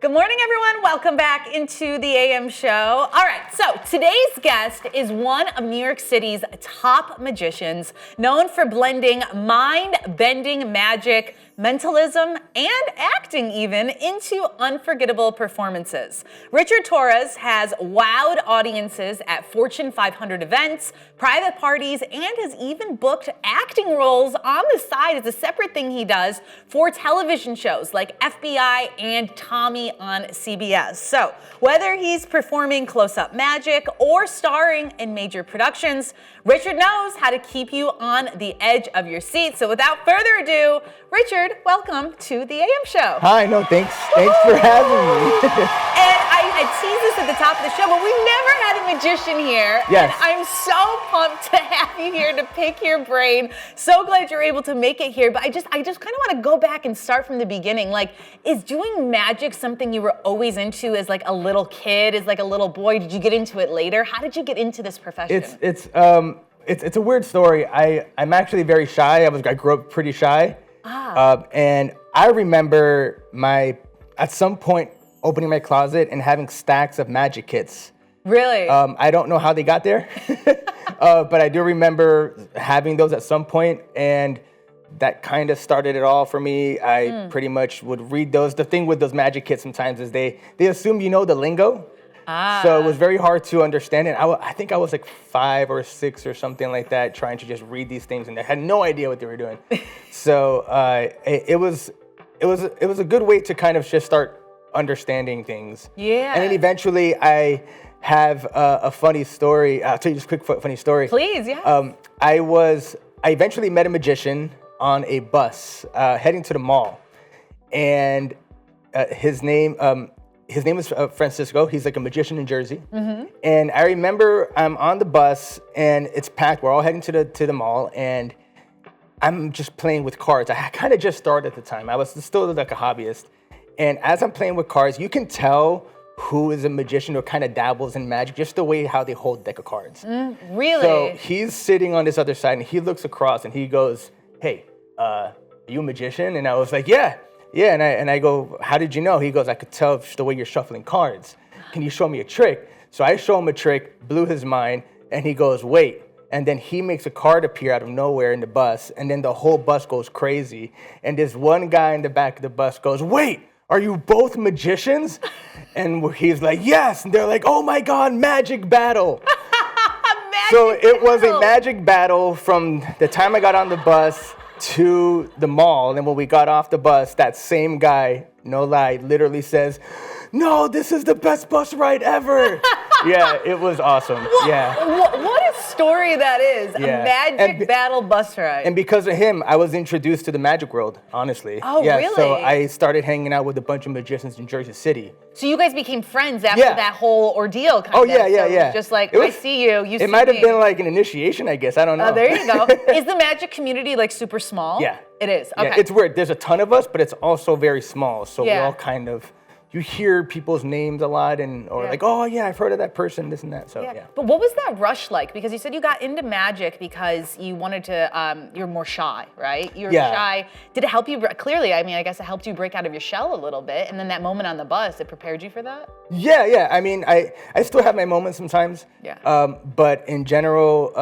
Good morning, everyone. Welcome back into the AM show. All right, so today's guest is one of New York City's top magicians, known for blending mind-bending magic, mentalism, and acting even into unforgettable performances. Richard Torres has wowed audiences at Fortune 500 events, private parties, and has even booked acting roles on the side as a separate thing he does for television shows like FBI and Tommy on CBS. So whether he's performing close-up magic or starring in major productions, Richard knows how to keep you on the edge of your seat. So without further ado, Richard, welcome to the AM show. Hi, no, thanks for having me. And I teased this at the top of the show, but we've never had a magician here. Yes. And I'm so pumped to have you here to pick your brain. So glad you're able to make it here. But I just kind of want to go back and start from the beginning. Like, is doing magic something you were always into as like a little kid, as like a little boy? Did you get into it later? How did you get into this profession? It's a weird story. I'm actually very shy. I grew up pretty shy. And I remember at some point opening my closet and having stacks of magic kits. Really? I don't know how they got there, but I do remember having those at some point, and that kind of started it all for me. I pretty much would read those. The thing with those magic kits sometimes is they assume you know the lingo. So it was very hard to understand it. I think I was like 5 or 6 or something like that, trying to just read these things, and I had no idea what they were doing. So it was a good way to kind of just start understanding things. Yeah. And then eventually I have a funny story. I'll tell you just a quick funny story. Please, yeah. I eventually met a magician on a bus heading to the mall, and his name is Francisco. He's like a magician in Jersey. Mm-hmm. And I remember I'm on the bus and it's packed. We're all heading to the mall, and I'm just playing with cards. I kind of just started at the time. I was still like a hobbyist. And as I'm playing with cards, you can tell who is a magician or kind of dabbles in magic, just the way how they hold a deck of cards. Really? So he's sitting on this other side and he looks across and he goes, "Hey, are you a magician?" And I was like, yeah. And I go, "How did you know?" He goes, "I could tell just the way you're shuffling cards. Can you show me a trick?" So I show him a trick, blew his mind, and he goes, "Wait." And then he makes a card appear out of nowhere in the bus, and then the whole bus goes crazy. And this one guy in the back of the bus goes, "Wait, are you both magicians?" And he's like, "Yes." And they're like, "Oh my God, magic battle." So it was a magic battle from the time I got on the bus to the mall. And when we got off the bus, that same guy, no lie, literally says, "No, this is the best bus ride ever." Yeah, it was awesome. Yeah. What a story that is. Yeah. A magic battle bus ride. And because of him, I was introduced to the magic world, honestly. Oh, yeah, really? So I started hanging out with a bunch of magicians in Jersey City. So you guys became friends after Yeah. that whole ordeal, kind Oh, of. yeah. So it was just like, I see you, you see me. It might have been like an initiation, I guess. I don't know. Oh, there you go. Is the magic community like super small? Yeah. It is. Okay. Yeah, it's weird. There's a ton of us, but it's also very small. So we Yeah. all kind of, you hear people's names a lot or like, "Oh yeah, I've heard of that person," this and that. So yeah. But what was that rush like? Because you said you got into magic because you wanted to, you're more shy, right? You're shy. Did it help you? Clearly, I mean, I guess it helped you break out of your shell a little bit. And then that moment on the bus, it prepared you for that? Yeah. I mean, I still have my moments sometimes. Yeah. But in general,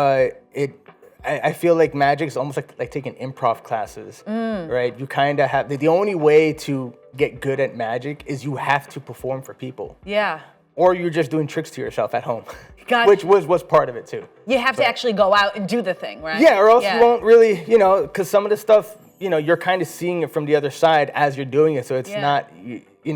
I feel like magic is almost like taking improv classes, right? You kind of have, the only way to get good at magic is you have to perform for people. Yeah. Or you're just doing tricks to yourself at home, Gotcha. which was part of it too. You have to actually go out and do the thing, right? Yeah, or else you won't really, because some of the stuff, you're kind of seeing it from the other side as you're doing it. So it's not,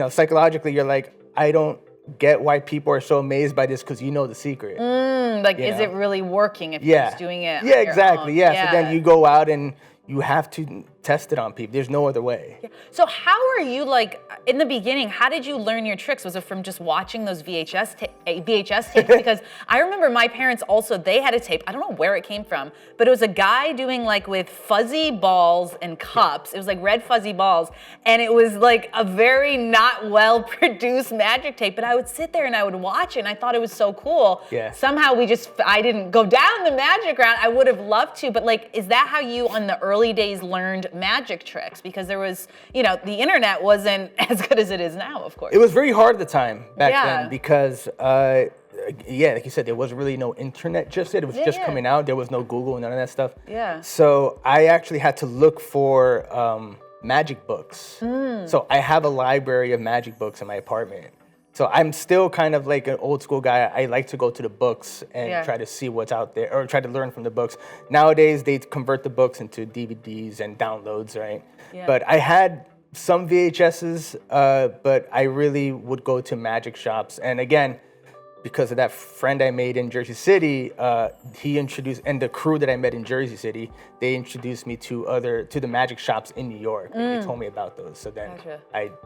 psychologically, you're like, I don't get why people are so amazed by this because you know the secret. Is it really working if you're just doing it? Yeah, on your exactly. own? Yeah. So then you go out and you have to test it on people. There's no other way. Yeah. So how are you, like, in the beginning, how did you learn your tricks? Was it from just watching those VHS tapes? Because I remember my parents also, they had a tape. I don't know where it came from, but it was a guy doing like with fuzzy balls and cups. It was like red fuzzy balls. And it was like a very not well produced magic tape. But I would sit there and I would watch it and I thought it was so cool. Yeah. Somehow I didn't go down the magic route. I would have loved to, but like, is that how you on the early days learned magic tricks because there was, the internet wasn't as good as it is now, of course. It was very hard at the time back Yeah. then because, like you said, there wasn't really no internet just yet. It was just coming out. There was no Google and none of that stuff. Yeah. So I actually had to look for magic books. So I have a library of magic books in my apartment. So I'm still kind of like an old school guy. I like to go to the books and try to see what's out there or try to learn from the books. Nowadays, they convert the books into DVDs and downloads, right? Yeah. But I had some VHSs, but I really would go to magic shops. And again, because of that friend I made in Jersey City, he introduced, and the crew that I met in Jersey City, they introduced me to the magic shops in New York. They told me about those. So then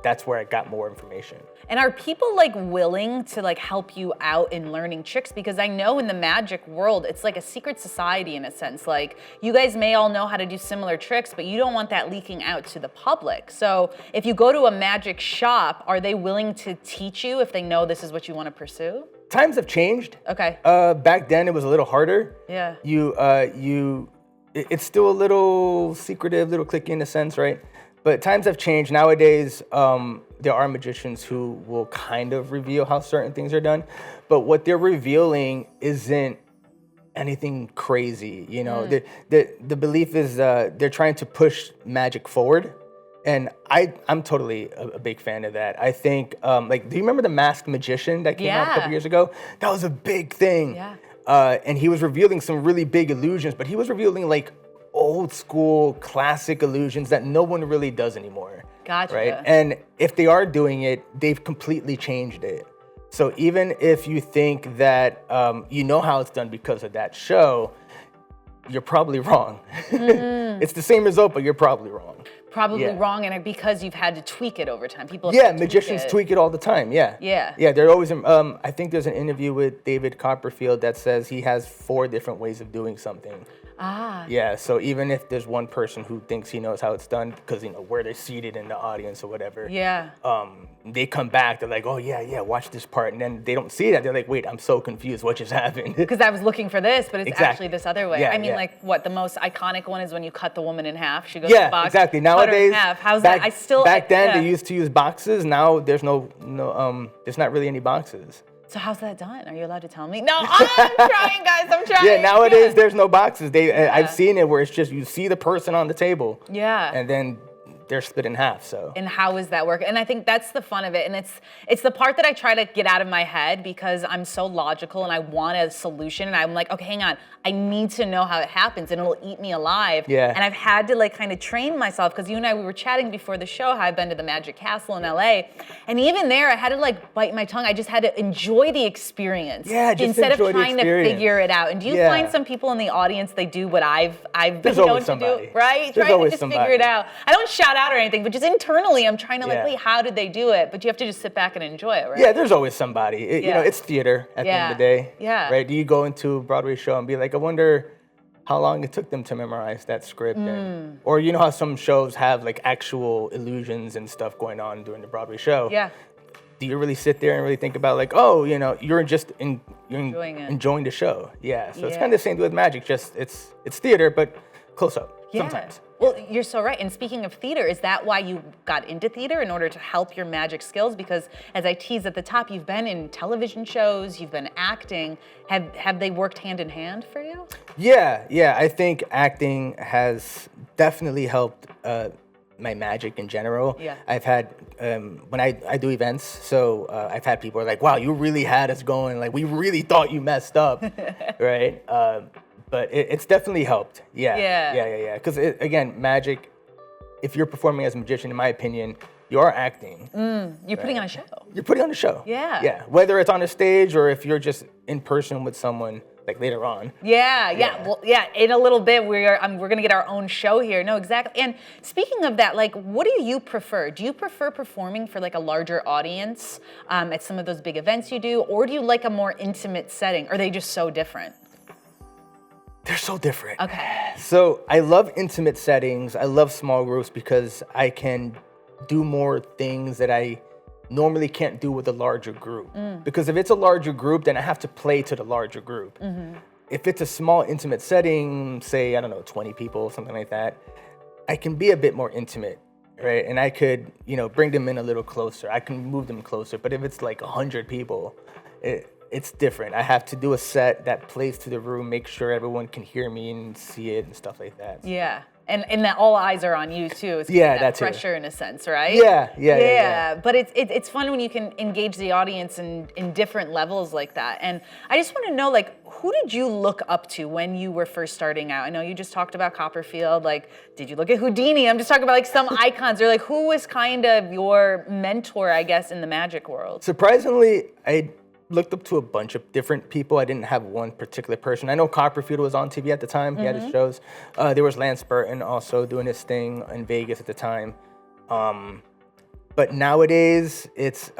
that's where I got more information. And are people like willing to like help you out in learning tricks? Because I know in the magic world, it's like a secret society in a sense. Like you guys may all know how to do similar tricks, but you don't want that leaking out to the public. So if you go to a magic shop, are they willing to teach you if they know this is what you want to pursue? Times have changed. Okay. Back then it was a little harder. Yeah. It's still a little secretive, little cliquey in a sense, right? But times have changed. Nowadays, there are magicians who will kind of reveal how certain things are done, but what they're revealing isn't anything crazy. The belief is they're trying to push magic forward. And I'm totally a big fan of that. I think, do you remember the Masked Magician that came out a couple years ago? That was a big thing. Yeah. And he was revealing some really big illusions, but he was revealing like old school classic illusions that no one really does anymore. Gotcha. Right? And if they are doing it, they've completely changed it. So even if you think that you know how it's done because of that show, you're probably wrong. It's the same result, but you're probably wrong. Probably wrong, and because you've had to tweak it over time. People have magicians tweak it all the time. Yeah, they're always. I think there's an interview with David Copperfield that says he has 4 different ways of doing something. Yeah, so even if there's one person who thinks he knows how it's done because where they're seated in the audience or whatever. Yeah. They come back. They're like, oh yeah, watch this part, and then they don't see that. They're like, wait, I'm so confused. What just happened? Because I was looking for this, but it's actually this other way. Yeah, I mean, like what the most iconic one is when you cut the woman in half. She goes yeah, to the box. Exactly. Cut her Nowadays, in half. How's that? Back then they used to use boxes. Now there's there's not really any boxes. So how's that done? Are you allowed to tell me? No, I'm trying, guys. I'm trying. Yeah, nowadays there's no boxes. I've seen it where it's just you see the person on the table. Yeah. And then they're split in half. So. And how is that work? And I think that's the fun of it. And it's the part that I try to get out of my head because I'm so logical and I want a solution. And I'm like, okay, hang on. I need to know how it happens and it'll eat me alive. Yeah. And I've had to kind of train myself because you and I, we were chatting before the show how I've been to the Magic Castle in LA. And even there, I had to bite my tongue. I just had to enjoy the experience. Yeah, just instead of enjoy the trying to figure it out. And do you find some people in the audience, they do what I've been known to do, right? Trying to just figure it out. I don't shout out or anything, but just internally, I'm trying to wait, how did they do it? But you have to just sit back and enjoy it, right? Yeah, there's always somebody. It's theater at the end of the day. Yeah. Right? Do you go into a Broadway show and be like, I wonder how long it took them to memorize that script? Or you know how some shows have actual illusions and stuff going on during the Broadway show? Yeah. Do you really sit there and really think about you're just enjoying the show? Yeah. So it's kind of the same with magic. Just it's theater, but close up sometimes. Well, you're so right. And speaking of theater, is that why you got into theater, in order to help your magic skills? Because as I teased at the top, you've been in television shows, you've been acting. Have they worked hand in hand for you? Yeah. I think acting has definitely helped my magic in general. Yeah. I've had, when I do events, so I've had people like, wow, you really had us going. We really thought you messed up, right? But it's definitely helped. Yeah. Because again, magic, if you're performing as a magician, in my opinion, you are acting. You're putting on a show. You're putting on a show. Yeah. Yeah. Whether it's on a stage or if you're just in person with someone later on. Yeah. Well, in a little bit, we're going to get our own show here. No, exactly. And speaking of that, what do you prefer? Do you prefer performing for a larger audience at some of those big events you do? Or do you like a more intimate setting? Are they just so different? They're so different. Okay. So I love intimate settings. I love small groups because I can do more things that I normally can't do with a larger group. Because if it's a larger group, then I have to play to the larger group. If it's a small intimate setting, say, I don't know, 20 people, something like that, I can be a bit more intimate, right? And I could, bring them in a little closer. I can move them closer. But if it's like 100 people, it's different. I have to do a set that plays to the room, make sure everyone can hear me and see it and stuff like that. Yeah. And that all eyes are on you too. It's that pressure in a sense, right? Yeah. But it's fun when you can engage the audience in different levels like that. And I just want to know, like, who did you look up to when you were first starting out? I know you just talked about Copperfield. Like, did you look at Houdini? I'm just talking about like some icons, or like who was kind of your mentor, I guess, in the magic world? Surprisingly, I looked up to a bunch of different people. I didn't have one particular person. I know Copperfield was on TV at the time. He had his shows. There was Lance Burton also doing his thing in Vegas at the time. But nowadays, it's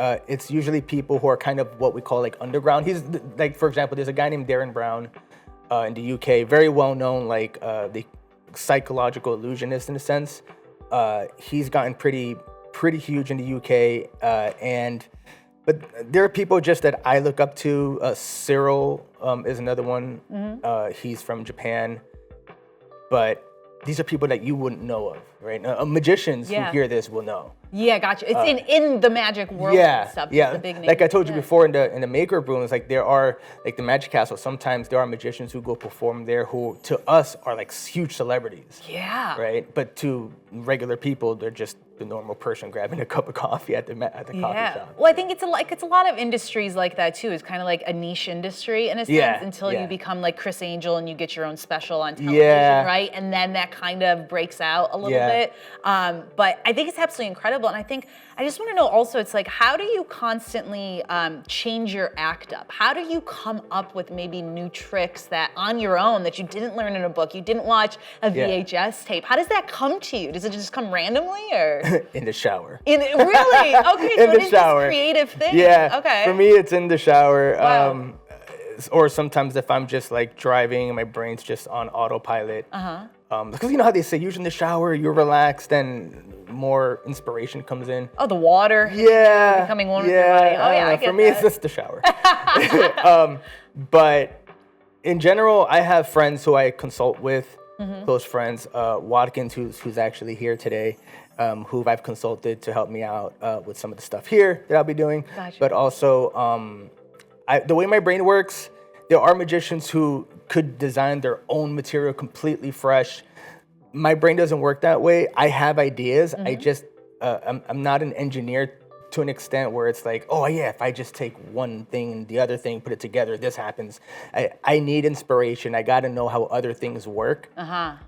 usually people who are kind of what we call like underground. He's like, for example, there's a guy named Darren Brown in the UK, very well known, like the psychological illusionist in a sense. He's gotten pretty huge in the UK, but there are people just that I look up to. Cyril is another one. He's from Japan. But these are people that you wouldn't know of, right? Magicians who hear this will know. Yeah, gotcha. It's in the magic world and stuff. Yeah, the big name. like I told you before in the maker rooms, like there are, like the Magic Castle, sometimes there are magicians who go perform there who to us are like huge celebrities. Yeah. Right? But to regular people, they're just the normal person grabbing a cup of coffee at the coffee shop. Well, I think it's a lot of industries like that too. It's kind of like a niche industry in a sense until you become like Chris Angel and you get your own special on television, right? And then that kind of breaks out a little bit. But I think it's absolutely incredible. And I just want to know also, it's like, how do you constantly change your act up? How do you come up with maybe new tricks that on your own that you didn't learn in a book, you didn't watch a VHS tape? How does that come to you? Does it just come randomly or? In the shower. Really? Okay, so in the it is shower. this creative thing. Yeah. Okay. For me, it's in the shower. Wow. Or sometimes if I'm just like driving and my brain's just on autopilot. Because you know how they say, usually in the shower, you're relaxed and more inspiration comes in. Oh, the water. Yeah. Becoming one with your body. Oh, yeah, I get For me, that. it's just the shower. But in general, I have friends who I consult with, close friends. Watkins, who's actually here today, who I've consulted to help me out with some of the stuff here that I'll be doing. Gotcha. But also, the way my brain works, there are magicians who could design their own material completely fresh. My brain doesn't work that way. I have ideas. I just, I'm not an engineer to an extent where it's like, oh yeah, if I just take one thing and the other thing, put it together, this happens. I need inspiration. I got to know how other things work.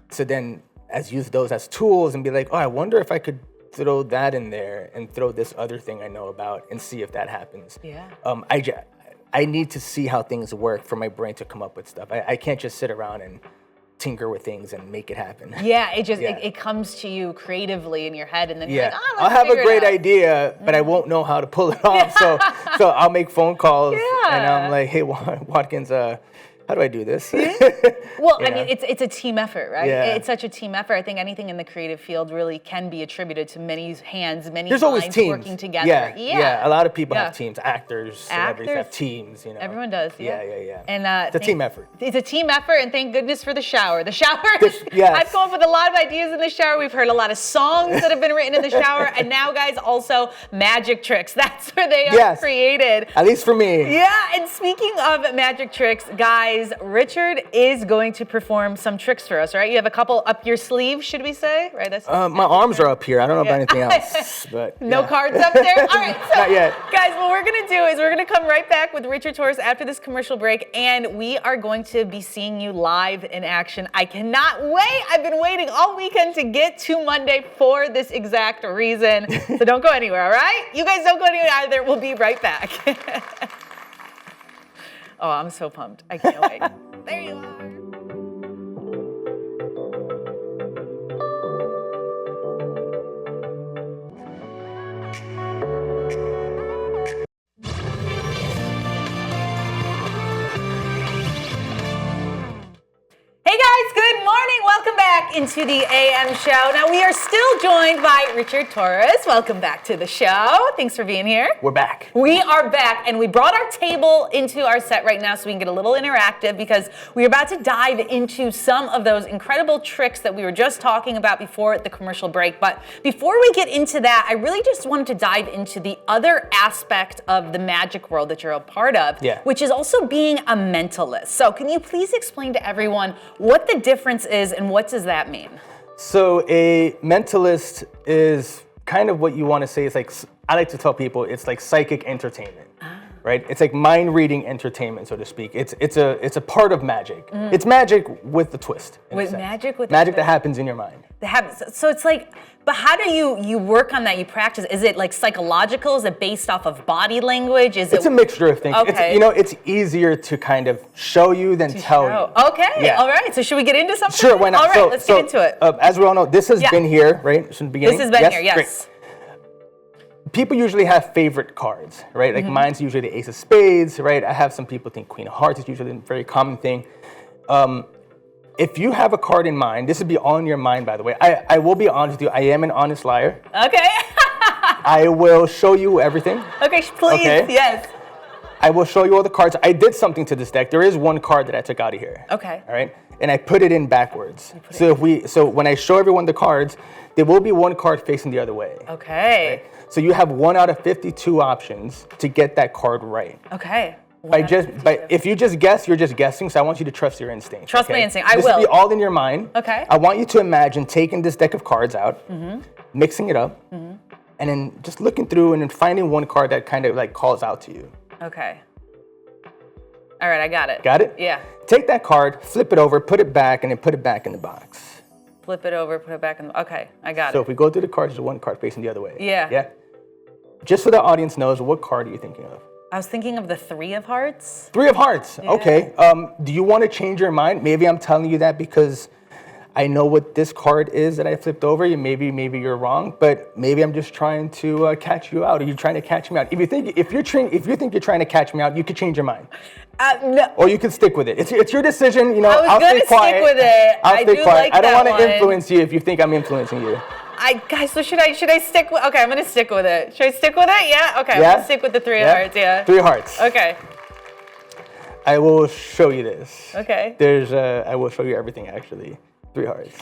So then use those as tools and be like, oh, I wonder if I could throw that in there and throw this other thing I know about and see if that happens. Yeah. I need to see how things work for my brain to come up with stuff. I can't just sit around and tinker with things and make it happen. Yeah, it comes to you creatively in your head, and then you're like, I'll have a great idea, but I won't know how to pull it off. So I'll make phone calls and I'm like, hey, Watkins, how do I do this? Well, I mean, it's a team effort, right? Yeah. It's such a team effort. I think anything in the creative field really can be attributed to many hands, many There's always minds teams working together. Yeah. A lot of people have teams. Actors, celebrities have teams. Everyone does. Yeah. And it's a team effort. It's a team effort, and thank goodness for the shower. The shower. Yes. I've come up with a lot of ideas in the shower. We've heard a lot of songs that have been written in the shower, and now, guys, also magic tricks. That's where they are created. At least for me. Yeah. And speaking of magic tricks, guys, Richard is going to perform some tricks for us, right? You have a couple up your sleeve, should we say? Right. That's my arms are up here. I don't know about anything else, but no cards up there. All right, so not yet. Guys, what we're gonna do is we're gonna come right back with Richard Torres after this commercial break, and we are going to be seeing you live in action. I cannot wait. I've been waiting all weekend to get to Monday for this exact reason. So don't go anywhere, all right? You guys don't go anywhere either. We'll be right back. Oh, I'm so pumped. I can't wait. There you are. Hey guys, good morning. Welcome back into the AM show. Now, we are still joined by Richard Torres. Welcome back to the show. Thanks for being here. We're back. We are back, and we brought our table into our set right now so we can get a little interactive because we're about to dive into some of those incredible tricks that we were just talking about before the commercial break. But before we get into that, I really just wanted to dive into the other aspect of the magic world that you're a part of, which is also being a mentalist. So can you please explain to everyone what the difference is and what does that mean? So a mentalist is kind of what you want to say is like, I like to tell people it's like psychic entertainment, right? It's like mind reading entertainment, so to speak. It's a part of magic. It's magic with the twist. With magic with magic that happens in your mind. So it's like, but how do you work on that? You practice? Is it like psychological? Is it based off of body language? It's a mixture of things. Okay. It's easier to kind of show you than tell you. Okay, all right. So should we get into something? Sure, why not? All right, let's get into it. As we all know, this has been here, right? From the beginning. This has been here, yes. Great. People usually have favorite cards, right? Like mine's usually the Ace of Spades, right? I have some people think Queen of Hearts is usually a very common thing. If you have a card in mind, this would be all in your mind, by the way. I will be honest with you. I am an honest liar. Okay. I will show you everything. Okay, please. Okay? Yes. I will show you all the cards. I did something to this deck. There is one card that I took out of here. Okay. All right. And I put it in backwards. So when I show everyone the cards, there will be one card facing the other way. Okay. Right? So you have 1 out of 52 options to get that card right. Okay. If you just guess, you're just guessing. So I want you to trust your instinct. Trust my instinct. This will be all in your mind. Okay. I want you to imagine taking this deck of cards out, mixing it up, and then just looking through and then finding one card that kind of like calls out to you. Okay. All right, I got it. Got it? Yeah. Take that card, flip it over, put it back, and then put it back in the box. Flip it over, put it back in the. Okay, I got it. So if we go through the cards, there's one card facing the other way. Yeah. Yeah. Just so the audience knows, what card are you thinking of? I was thinking of the 3 of Hearts. 3 of Hearts. Yeah. Okay. Do you want to change your mind? Maybe I'm telling you that because I know what this card is that I flipped over. Maybe you're wrong, but maybe I'm just trying to catch you out. Are you trying to catch me out? If you think you're trying to catch me out, you could change your mind. No. Or you can stick with it. It's your decision. You know, I was going to stick with it. I'll stay quiet. I don't want to influence you if you think I'm influencing you. Guys, so should I stick with? Okay, I'm gonna stick with it. Should I stick with it? Yeah. Okay. Yeah? I'm gonna stick with the 3 of Hearts. Yeah. 3 of Hearts. Okay. I will show you this. Okay. I will show you everything actually. 3 of Hearts.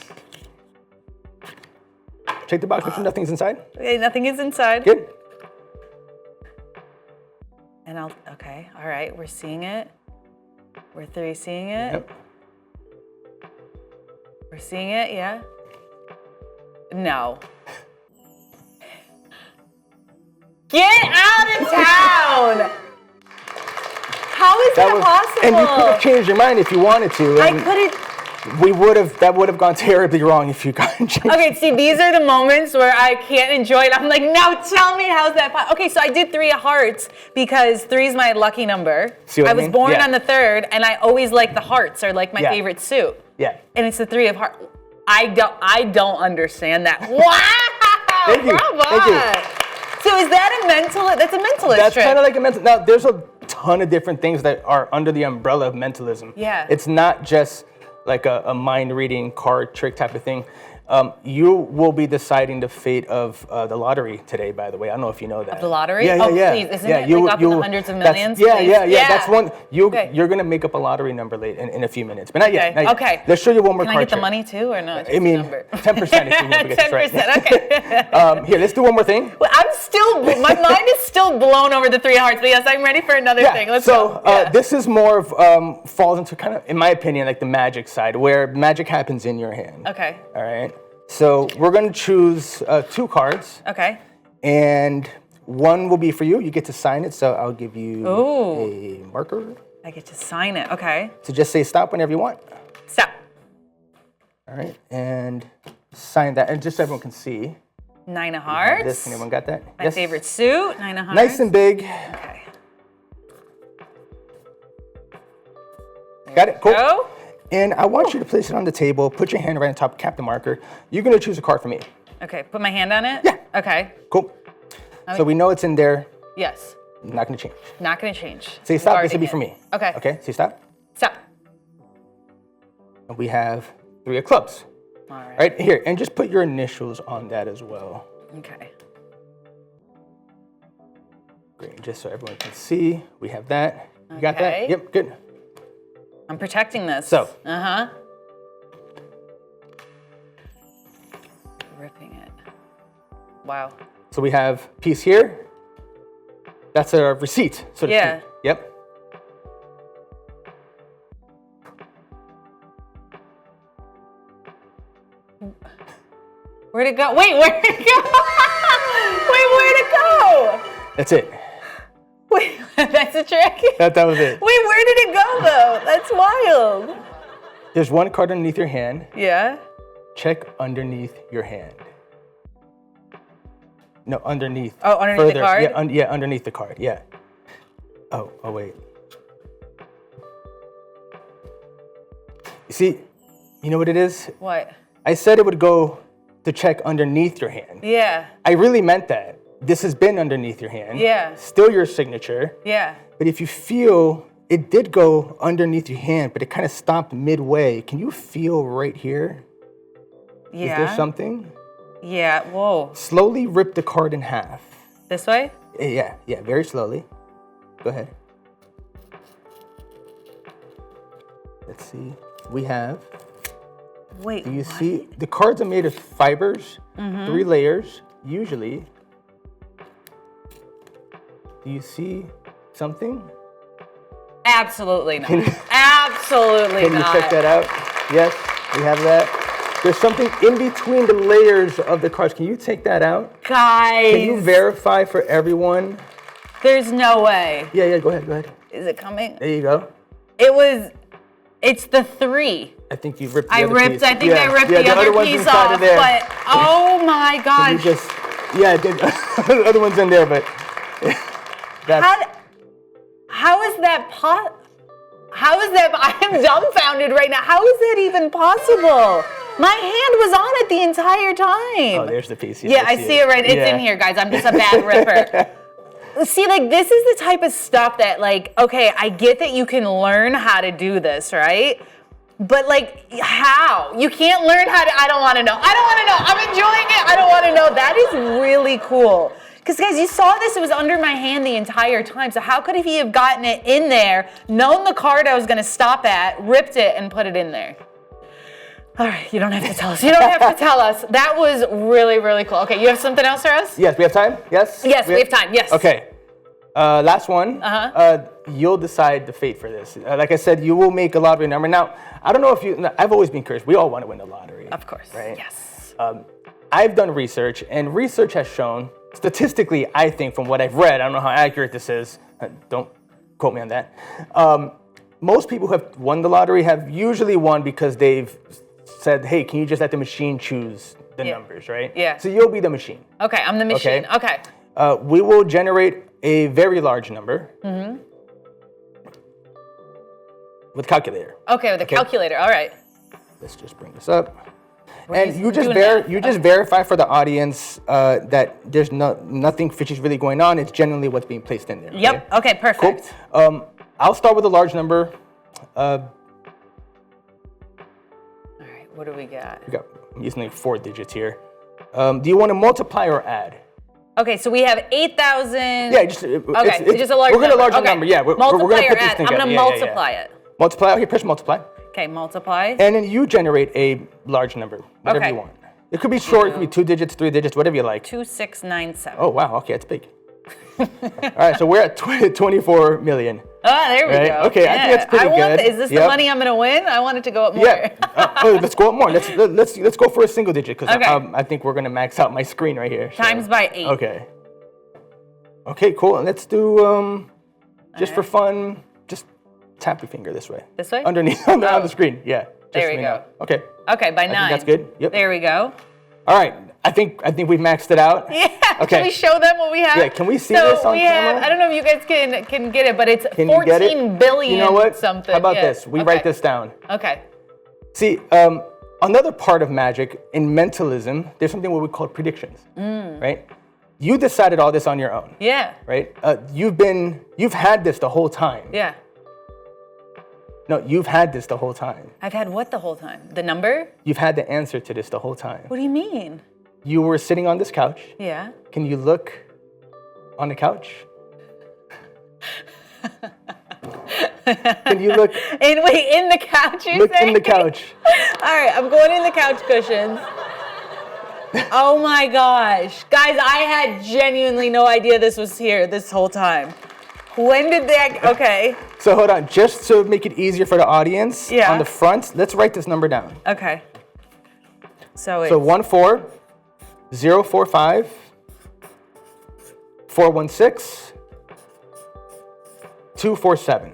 Check the box. Make sure nothing's inside. Okay, nothing is inside. Good. And okay. All right. We're seeing it. We're 3 seeing it. Yep. We're seeing it. Yeah. No. Get out of town! How is that possible? And you could have changed your mind if you wanted to. I couldn't. That would have gone terribly wrong if you got changed. Okay, see, these are the moments where I can't enjoy it. I'm like, no, tell me how's that possible? Okay, so I did 3 of Hearts because 3 is my lucky number. See what I mean? was born on the 3rd, and I always like the hearts are like my favorite suit. Yeah. And it's the 3 of Hearts. I don't understand that. Wow! Thank you. Thank you. So is that a mentalist? That's a mentalist That's trick. kind of like a mental. Now, there's a ton of different things that are under the umbrella of mentalism. Yeah. It's not just like a mind reading card trick type of thing. You will be deciding the fate of the lottery today, by the way. I don't know if you know that. Of the lottery? Yeah. Please. Isn't it like up in the hundreds of millions? Yeah. That's one. You're going to make up a lottery number late in a few minutes. But not yet. Okay. Let's show you one more card. Can I get the money too or not? I mean, 10% if you never get this right. 10%, okay. Here, let's do one more thing. Well, my mind is still blown over the 3 of Hearts, but yes, I'm ready for another thing. Let's go. This is more of, falls into kind of, in my opinion, like the magic side, where magic happens in your hand. Okay. All right. So we're going to choose 2 cards. Okay. And one will be for you. You get to sign it. So I'll give you a marker. I get to sign it. Okay. So just say stop whenever you want. Stop. All right. And sign that. And just so everyone can see. 9 of Hearts. This. Anyone got that? My favorite suit. 9 of Hearts. Nice and big. Okay. Got it? Cool. Go. And I want you to place it on the table, put your hand right on top, cap the marker. You're going to choose a card for me. Okay, put my hand on it? Yeah. Okay. Cool. So we know it's in there. Yes. Not going to change. Not going to change. Say stop, this will be for me. Okay. Okay, say stop. Stop. And we have 3 of clubs. All right. Right here, and just put your initials on that as well. Okay. Great, just so everyone can see, we have that. You got that? Okay. Yep, good. I'm protecting this. So. Ripping it. Wow. So we have piece here. That's a receipt, so to Yeah. speak. Yep. Where'd it go? Wait, where'd it go? Wait, where'd it go? That's it. Wait, that's a trick? That was it. Wait, where did it go though? That's wild. There's one card underneath your hand. Yeah? Check underneath your hand. No, underneath. Oh, underneath the card? Yeah, underneath the card, yeah. Oh, wait. You see, you know what it is? What? I said it would go to check underneath your hand. Yeah. I really meant that. This has been underneath your hand. Yeah. Still your signature. Yeah. But if you feel it did go underneath your hand, but it kind of stopped midway. Can you feel right here? Yeah. Is there something? Yeah, whoa. Slowly rip the card in half. This way? Yeah, very slowly. Go ahead. Let's see. We have. Wait, Do you what? see? The cards are made of fibers, 3 layers, usually. Do you see something? Absolutely not. Absolutely Can you not. check that out? Yes, we have that. There's something in between the layers of the cards. Can you take that out? Guys. Can you verify for everyone? There's no way. Yeah, go ahead. Is it coming? There you go. It's the 3. I think you ripped the I other ripped, piece. I think I ripped the other one's piece inside off, of there. but oh my Can gosh. you just, the other one's in there, but that's, How is that I am dumbfounded right now. How is that even possible? My hand was on it the entire time. oh, there's the piece. Yeah, I see it right. It's in here, guys. I'm just a bad ripper. See, like, this is the type of stuff that, like, okay, I get that you can learn how to do this, right? But, like, how? You can't learn how to, I don't want to know. I'm enjoying it. I don't want to know. That is really cool. Because, guys, you saw this. It was under my hand the entire time. So how could he have gotten it in there, known the card I was going to stop at, ripped it, and put it in there? All right, you don't have to tell us. That was really, really cool. Okay, you have something else for us? Yes, we have time? Yes? Yes, we have time. Yes. Okay. Last one. You'll decide the fate for this. Like I said, you will make a lottery number. Now, I don't know if you, I've always been curious. We all want to win the lottery. Of course. Right? Yes. I've done research, and research has shown, statistically, I think, from what I've read, I don't know how accurate this is. Don't quote me on that. Most people who have won the lottery have usually won because they've said, hey, can you just let the machine choose the numbers, right? Yeah. So you'll be the machine. Okay, I'm the machine. Okay. We will generate a very large number with calculator. Okay, with a calculator. All right. Let's just bring this up. And you just doing verify for the audience that there's nothing fishy really going on. It's generally what's being placed in there. Yep. Okay, perfect. Cool. I'll start with a large number. All right, what do we got? I'm using like 4 digits here. Do you want to multiply or add? Okay, so we have 8,000. Yeah, just just a large number. We're gonna large number. Yeah, we're multiply gonna put or this add. thing I'm gonna together. multiply it. Multiply. Okay, press multiply. Okay, multiply. And then you generate a large number, whatever you want. It could be short, it could be 2 digits, 3 digits, whatever you like. 2697. Oh wow, okay, that's big. All right, so we're at 24 million. Oh, there we go. Okay, I think that's pretty good. Is this the money I'm gonna win? I want it to go up more. Yeah. Let's go up more. Let's go for a single digit because I think we're gonna max out my screen right here. Times by 8. Okay. Okay, cool. And let's do just for fun. Just tap your finger this way. This way? Underneath on the screen. Yeah. There we go. Okay. Okay, by 9. I think that's good. Yep. There we go. All right. I think we've maxed it out. Yeah. Okay. Can we show them what we have? Yeah. Can we see this on camera? I don't know if you guys can get it, but it's Can you get it? 14 billion. You know what? Something. How about this? We write this down. Okay. See, another part of magic in mentalism, there's something what we call predictions, right? You decided all this on your own. Yeah. Right? You've had this the whole time. Yeah. No, you've had this the whole time. I've had what the whole time? The number? You've had the answer to this the whole time. What do you mean? You were sitting on this couch. Yeah. Can you look on the couch? Can you look? In the couch, you Look say? in the couch. All right, I'm going in the couch cushions. Oh my gosh. Guys, I had genuinely no idea this was here this whole time. When did that, okay. So hold on, just to make it easier for the audience, Yeah. on the front, let's write this number down. Okay. So it's, So 14045 416 247.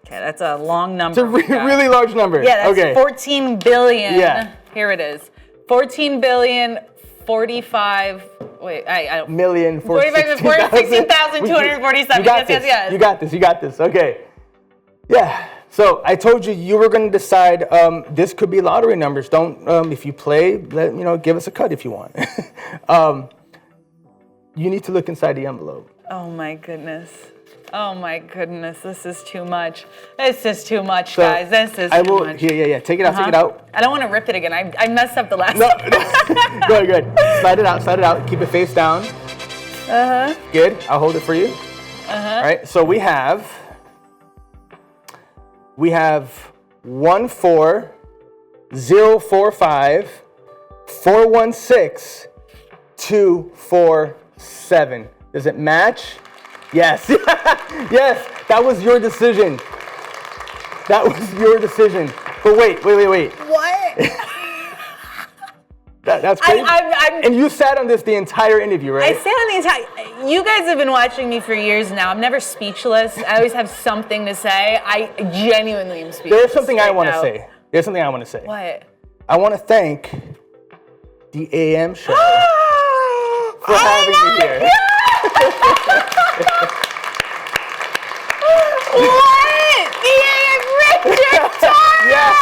okay, that's a long number. It's a really large number. Yeah, that's okay. 14 billion. Yeah. Here it is. 14 billion 45, wait, I don't. 16,247. Yes. You got this. Okay. Yeah. So I told you were going to decide. This could be lottery numbers. Don't. If you play, give us a cut if you want. You need to look inside the envelope. Oh my goodness. Oh my goodness. This is too much. This is too much, So guys. This is I too will. much. Yeah. Take it out. Take it out. I don't want to rip it again. I messed up the last No. time. Good. Slide it out. Keep it face down. Good. I'll hold it for you. All right. So we have 14045 416 247. Does it match? Yes. Yes. That was your decision. But wait. What? That's crazy. I'm And you sat on this the entire interview, right? I sat on the entire. You guys have been watching me for years now. I'm never speechless. I always have something to say. I genuinely am speechless. There's something I want to now. say. What? I want to thank the AM show for having me here. What? The AM Richard Torres! Yes.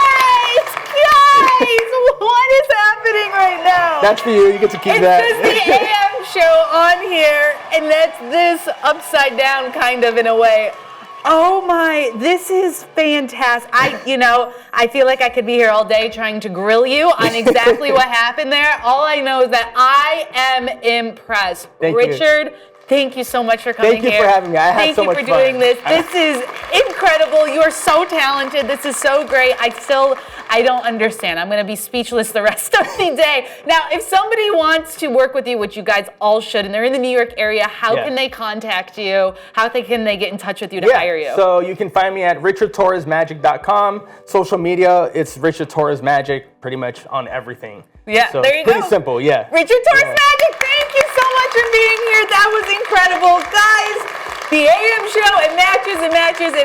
Guys, what is happening right now? That's for you. You get to keep It that. says the AM show on here, and that's this upside down kind of in a way. Oh my, this is fantastic. I feel like I could be here all day trying to grill you on exactly what happened there. All I know is that I am impressed. Thank you. Richard, thank you so much for coming here. Thank you for having me. I had so much fun. Thank you for doing this. This is incredible. You are so talented. This is so great. I don't understand. I'm going to be speechless the rest of the day. Now, if somebody wants to work with you, which you guys all should, and they're in the New York area, how can they contact you? How can they get in touch with you to hire you? So you can find me at richardtorresmagic.com. Social media, it's Richard Torres Magic, pretty much on everything. Yeah, so there you go. Pretty simple, yeah. Richard Torres Magic, thank you so much for being here. That was incredible. Guys, the AM show, it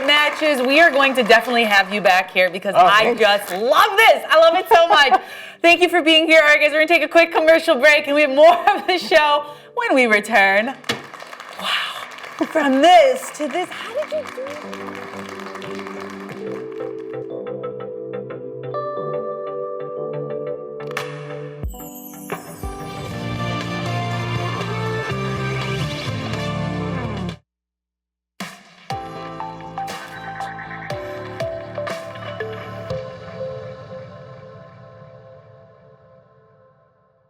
matches. We are going to definitely have you back here because I just love this. I love it so much. Thank you for being here. All right, guys, we're going to take a quick commercial break and we have more of the show when we return. Wow. From this to this, how did you do it?